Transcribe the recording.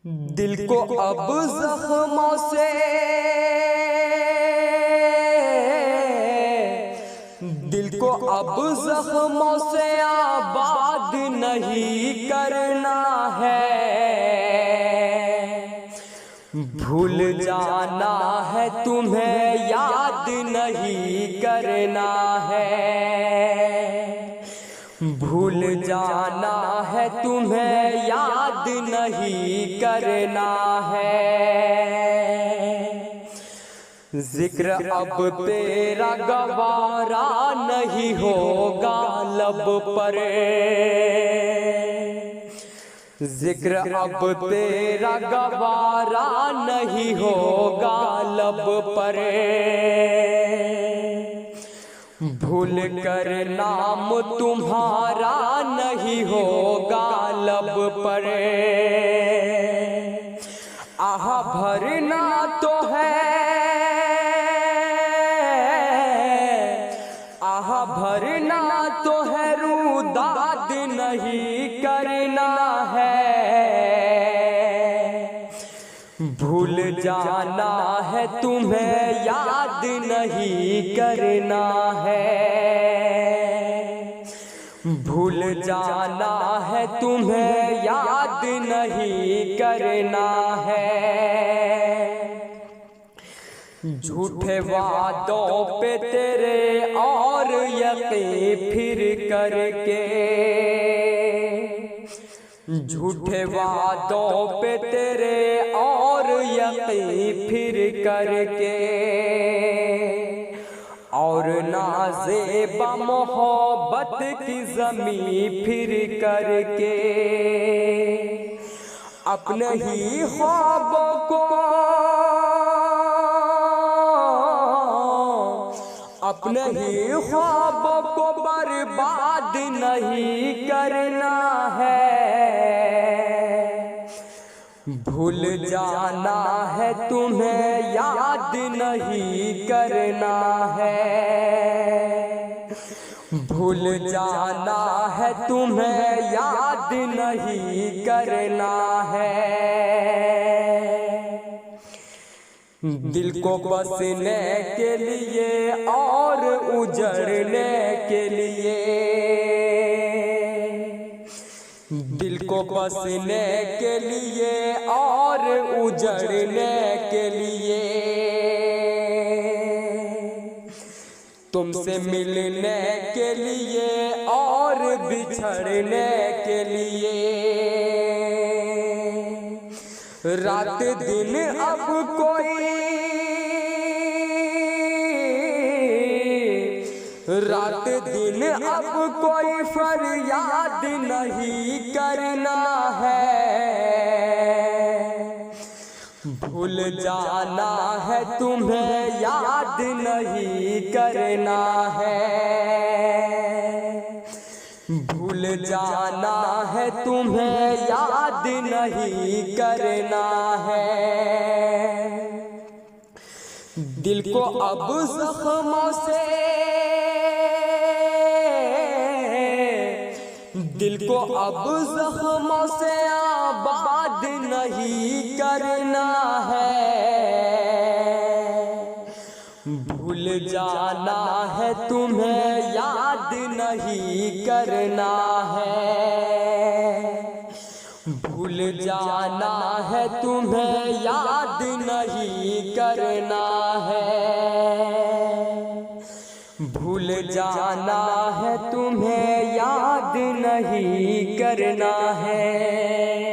दिल को अब जख्मों से जख्मों से आबाद नहीं करना है। भूल जाना है तुम्हें याद नहीं करना है। भूल जाना है तुम्हें याद नहीं करना है। जिक्र अब तेरा गवारा नहीं होगा लब पर। जिक्र अब तेरा गवारा नहीं होगा लब पर। भूल कर नाम तुम्हारा नहीं होगा लब पर। आह भरना तो है, आह भरना तो है, रुदाद नहीं करना है। भूल जाना है तुम्हें याद नहीं करना है। भूल जाना है तुम्हें याद नहीं करना है। झूठे वादों पे तेरे और यकीन फिर करके। झूठे वादों पे तेरे और यकीन फिर करके। और नाज़ेबा मोहब्बत की ज़मीं फिर करके। अपने ही ख्वाबों को, अपने ही ख्वाबों को बर्बाद नहीं करना है। भूल जाना है तुम्हें याद नहीं करना है। भूल जाना है तुम्हें याद नहीं करना है। दिल को बसने के लिए और उजड़ने के लिए। दिल को बसने के लिए और उजड़ने के लिए। तुमसे मिलने के लिए और बिछड़ने के लिए। रात दिन अब कोई, रात दिन अब कोई फरियाद नहीं करना है। भूल जाना है तुम्हें याद नहीं करना है। भूल जाना है तुम्हें याद नहीं करना है। दिल को अब जख्मों से, दिल को अब जख्मों से आबाद नहीं करना है। भूल जाना है तुम्हें याद नहीं करना है। भूल जाना है तुम्हें याद नहीं करना है। भूल जाना है तुम्हें याद नहीं करना है।